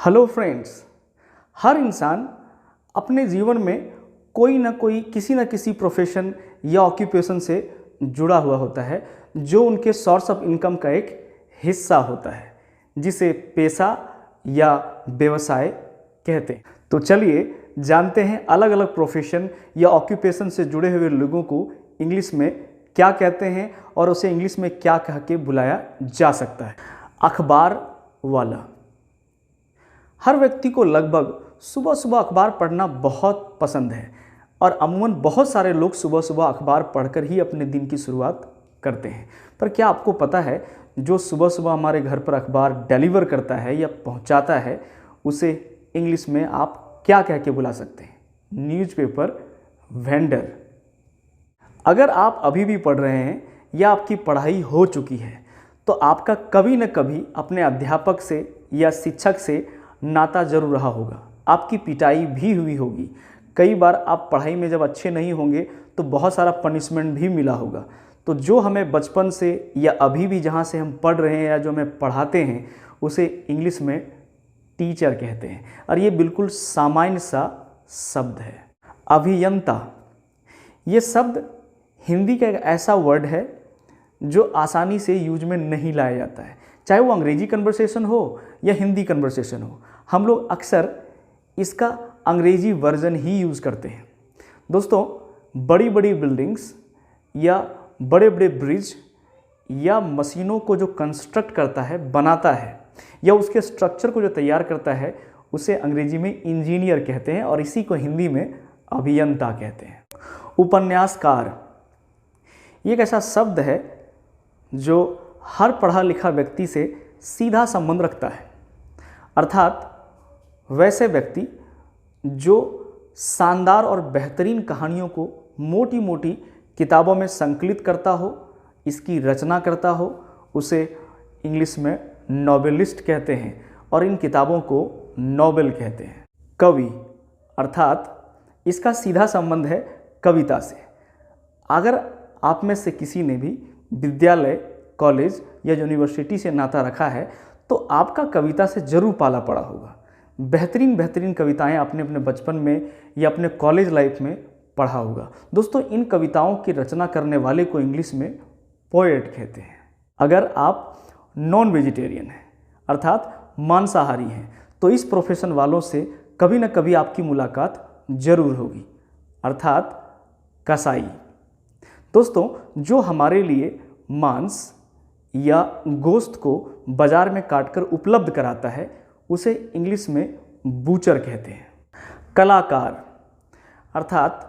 Hello friends. हर इंसान अपने जीवन में कोई ना कोई किसी न किसी प्रोफेशन या ऑक्यूपेशन से जुड़ा हुआ होता है जो उनके सोर्स ऑफ इनकम का एक हिस्सा होता है, जिसे पेशा या व्यवसाय कहते हैं। तो चलिए जानते हैं अलग अलग प्रोफेशन या ऑक्यूपेशन से जुड़े हुए लोगों को इंग्लिश में क्या कहते हैं और उसे इंग्लिश में क्या कह के बुलाया जा सकता है। अखबार वाला। हर व्यक्ति को लगभग सुबह सुबह अखबार पढ़ना बहुत पसंद है और अमूमन बहुत सारे लोग सुबह सुबह अखबार पढ़कर ही अपने दिन की शुरुआत करते हैं। पर क्या आपको पता है जो सुबह सुबह हमारे घर पर अखबार डिलीवर करता है या पहुंचाता है उसे इंग्लिश में आप क्या कह के बुला सकते हैं? Newspaper vendor. अगर आप अभी भी पढ़ रहे हैं या आपकी पढ़ाई हो चुकी है तो आपका कभी न कभी अपने अध्यापक से या शिक्षक से नाता जरूर रहा होगा। आपकी पिटाई भी हुई होगी। कई बार आप पढ़ाई में जब अच्छे नहीं होंगे तो बहुत सारा पनिशमेंट भी मिला होगा। तो जो हमें बचपन से या अभी भी जहाँ से हम पढ़ रहे हैं या जो हमें पढ़ाते हैं उसे इंग्लिश में टीचर कहते हैं और ये बिल्कुल सामान्य सा शब्द है। अभियंता। ये शब्द हिंदी का एक ऐसा वर्ड है जो आसानी से यूज में नहीं लाया जाता है, चाहे वो अंग्रेजी कन्वर्सेशन हो या हिंदी कन्वर्सेशन हो। हम लोग अक्सर इसका अंग्रेजी वर्जन ही यूज़ करते हैं। दोस्तों, बड़ी बड़ी बिल्डिंग्स या बड़े बड़े ब्रिज या मशीनों को जो कंस्ट्रक्ट करता है, बनाता है, या उसके स्ट्रक्चर को जो तैयार करता है उसे अंग्रेजी में इंजीनियर कहते हैं और इसी को हिंदी में अभियंता कहते हैं। उपन्यासकार। ये एक ऐसा शब्द है जो हर पढ़ा लिखा व्यक्ति से सीधा संबंध रखता है, अर्थात वैसे व्यक्ति जो शानदार और बेहतरीन कहानियों को मोटी मोटी किताबों में संकलित करता हो, इसकी रचना करता हो, उसे इंग्लिश में नॉवेलिस्ट कहते हैं और इन किताबों को नॉवेल कहते हैं। कवि, अर्थात इसका सीधा संबंध है कविता से। अगर आप में से किसी ने भी विद्यालय, कॉलेज या यूनिवर्सिटी से नाता रखा है तो आपका कविता से जरूर पाला पड़ा होगा। बेहतरीन बेहतरीन कविताएं आपने अपने बचपन में या अपने कॉलेज लाइफ में पढ़ा होगा। दोस्तों, इन कविताओं की रचना करने वाले को इंग्लिश में पोएट कहते हैं। अगर आप नॉन वेजिटेरियन हैं, अर्थात मांसाहारी हैं, तो इस प्रोफेशन वालों से कभी न कभी आपकी मुलाकात जरूर होगी, अर्थात कसाई। दोस्तों, जो हमारे लिए मांस या गोश्त को बाजार में काटकर उपलब्ध कराता है उसे इंग्लिश में बूचर कहते हैं। कलाकार, अर्थात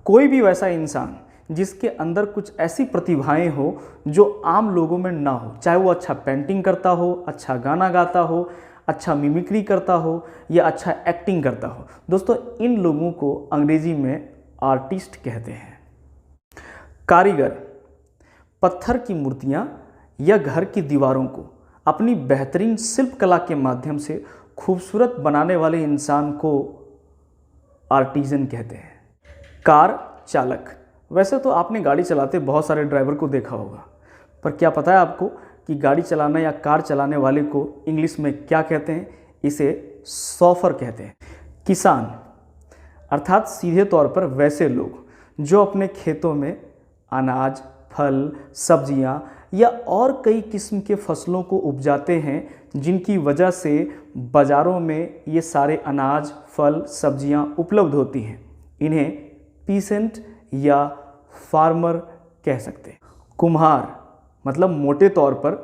कोई भी वैसा इंसान जिसके अंदर कुछ ऐसी प्रतिभाएं हो जो आम लोगों में ना हो, चाहे वो अच्छा पेंटिंग करता हो, अच्छा गाना गाता हो, अच्छा मिमिक्री करता हो या अच्छा एक्टिंग करता हो। दोस्तों, इन लोगों को अंग्रेजी में आर्टिस्ट कहते हैं। कारीगर। पत्थर की मूर्तियाँ या घर की दीवारों को अपनी बेहतरीन शिल्प कला के माध्यम से खूबसूरत बनाने वाले इंसान को आर्टिजन कहते हैं। कार चालक। वैसे तो आपने गाड़ी चलाते बहुत सारे ड्राइवर को देखा होगा, पर क्या पता है आपको कि गाड़ी चलाना या कार चलाने वाले को इंग्लिश में क्या कहते हैं? इसे शॉफर कहते हैं। किसान, अर्थात सीधे तौर पर वैसे लोग जो अपने खेतों में अनाज, फल, सब्जियां या और कई किस्म के फसलों को उपजाते हैं जिनकी वजह से बाज़ारों में ये सारे अनाज, फल, सब्जियां उपलब्ध होती हैं। इन्हें पीसेंट या फार्मर कह सकते हैं। कुम्हार, मतलब मोटे तौर पर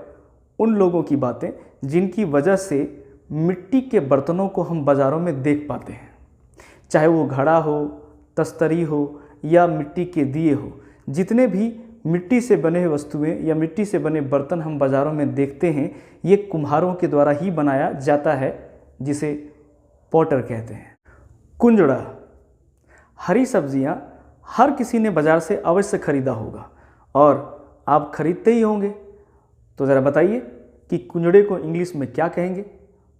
उन लोगों की बातें जिनकी वजह से मिट्टी के बर्तनों को हम बाज़ारों में देख पाते हैं, चाहे वो घड़ा हो, तस्तरी हो या मिट्टी के दिए हो। जितने भी मिट्टी से बने हुए वस्तुएं या मिट्टी से बने बर्तन हम बाज़ारों में देखते हैं ये कुम्हारों के द्वारा ही बनाया जाता है, जिसे पॉटर कहते हैं। कुंजड़ा। हरी सब्जियां हर किसी ने बाज़ार से अवश्य खरीदा होगा और आप खरीदते ही होंगे, तो ज़रा बताइए कि कुंजड़े को इंग्लिश में क्या कहेंगे?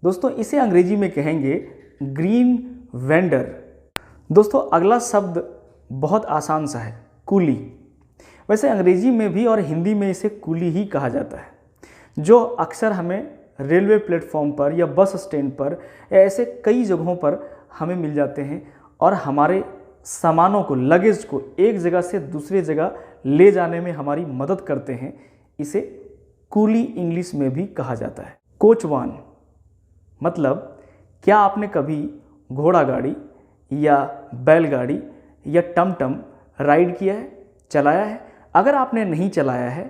दोस्तों, इसे अंग्रेजी में कहेंगे ग्रीन वेंडर। दोस्तों, अगला शब्द बहुत आसान सा है, कूली। वैसे अंग्रेजी में भी और हिंदी में इसे कूली ही कहा जाता है, जो अक्सर हमें रेलवे प्लेटफॉर्म पर या बस स्टैंड पर या ऐसे कई जगहों पर हमें मिल जाते हैं और हमारे सामानों को, लगेज को एक जगह से दूसरी जगह ले जाने में हमारी मदद करते हैं। इसे कूली इंग्लिश में भी कहा जाता है। कोचवान मतलब क्या आपने कभी घोड़ा गाड़ी या बैलगाड़ी या टमटम राइड किया है, चलाया है? अगर आपने नहीं चलाया है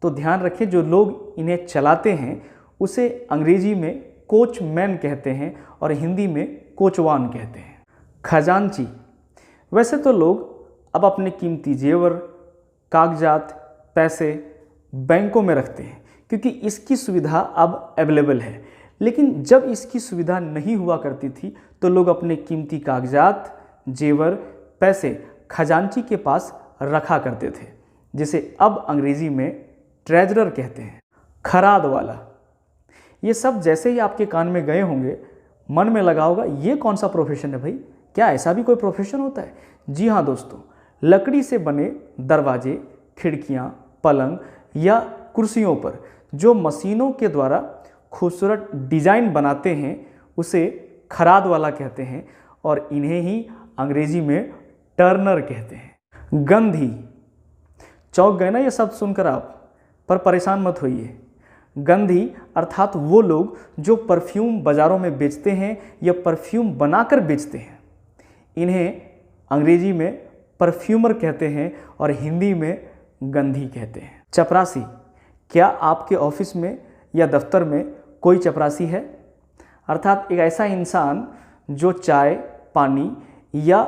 तो ध्यान रखें, जो लोग इन्हें चलाते हैं उसे अंग्रेजी में कोचमैन कहते हैं और हिंदी में कोचवान कहते हैं। खजांची, वैसे तो लोग अब अपने कीमती जेवर, कागजात, पैसे बैंकों में रखते हैं क्योंकि इसकी सुविधा अब अवेलेबल है, लेकिन जब इसकी सुविधा नहीं हुआ करती थी तो लोग अपने कीमती कागजात, जेवर, पैसे खजांची के पास रखा करते थे, जिसे अब अंग्रेजी में ट्रेजरर कहते हैं। खराद वाला, ये सब जैसे ही आपके कान में गए होंगे मन में लगा होगा ये कौन सा प्रोफेशन है भाई, क्या ऐसा भी कोई प्रोफेशन होता है? जी हाँ दोस्तों, लकड़ी से बने दरवाजे, खिड़कियाँ, पलंग या कुर्सियों पर जो मशीनों के द्वारा खूबसूरत डिज़ाइन बनाते हैं उसे खराद वाला कहते हैं और इन्हें ही अंग्रेजी में टर्नर कहते हैं। गंधी, चौंक गए ना ये शब्द सुनकर आप, पर परेशान मत होइए। गंधी अर्थात वो लोग जो परफ्यूम बाज़ारों में बेचते हैं या परफ्यूम बनाकर बेचते हैं, इन्हें अंग्रेजी में परफ्यूमर कहते हैं और हिंदी में गंधी कहते हैं। चपरासी, क्या आपके ऑफिस में या दफ्तर में कोई चपरासी है? अर्थात एक ऐसा इंसान जो चाय, पानी या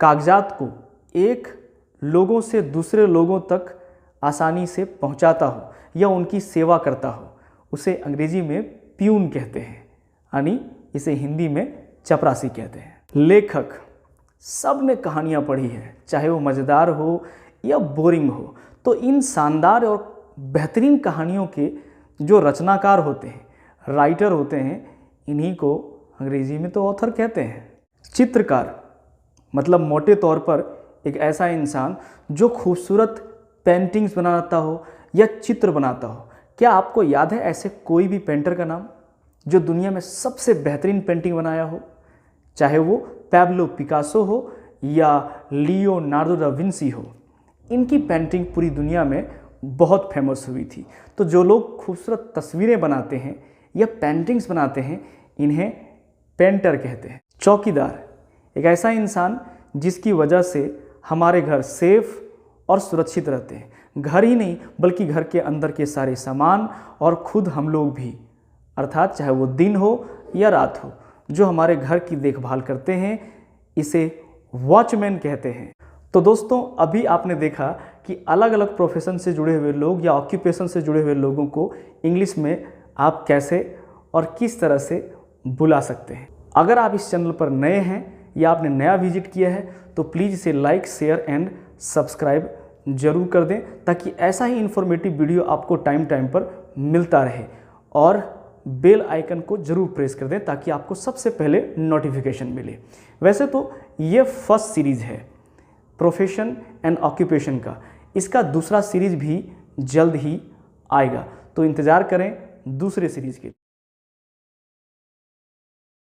कागजात को एक लोगों से दूसरे लोगों तक आसानी से पहुंचाता हो या उनकी सेवा करता हो, उसे अंग्रेजी में प्यून कहते हैं, यानी इसे हिंदी में चपरासी कहते हैं। लेखक, सब ने कहानियाँ पढ़ी है, चाहे वो मज़ेदार हो या बोरिंग हो, तो इन शानदार और बेहतरीन कहानियों के जो रचनाकार होते हैं, राइटर होते हैं, इन्हीं को अंग्रेजी में तो ऑथर कहते हैं। चित्रकार मतलब मोटे तौर पर एक ऐसा इंसान जो खूबसूरत पेंटिंग्स बनाता हो या चित्र बनाता हो। क्या आपको याद है ऐसे कोई भी पेंटर का नाम जो दुनिया में सबसे बेहतरीन पेंटिंग बनाया हो? चाहे वो पैब्लो पिकासो हो या लियोनार्डो दा विंसी हो, इनकी पेंटिंग पूरी दुनिया में बहुत फेमस हुई थी। तो जो लोग खूबसूरत तस्वीरें बनाते हैं या पेंटिंग्स बनाते हैं, इन्हें पेंटर कहते हैं। चौकीदार, एक ऐसा इंसान जिसकी वजह से हमारे घर सेफ और सुरक्षित रहते हैं। घर ही नहीं बल्कि घर के अंदर के सारे सामान और खुद हम लोग भी, अर्थात चाहे वो दिन हो या रात हो, जो हमारे घर की देखभाल करते हैं, इसे वॉचमैन कहते हैं। तो दोस्तों, अभी आपने देखा कि अलग अलग प्रोफेशन से जुड़े हुए लोग या ऑक्यूपेशन से जुड़े हुए लोगों को इंग्लिश में आप कैसे और किस तरह से बुला सकते हैं। अगर आप इस चैनल पर नए हैं या आपने नया विजिट किया है तो प्लीज़ इसे लाइक, शेयर एंड सब्सक्राइब जरूर कर दें, ताकि ऐसा ही इन्फॉर्मेटिव वीडियो आपको टाइम टाइम पर मिलता रहे, और बेल आइकन को जरूर प्रेस कर दें ताकि आपको सबसे पहले नोटिफिकेशन मिले। वैसे तो ये फर्स्ट सीरीज़ है प्रोफेशन एंड ऑक्यूपेशन का, इसका दूसरा सीरीज़ भी जल्द ही आएगा, तो इंतज़ार करें दूसरे सीरीज़ के।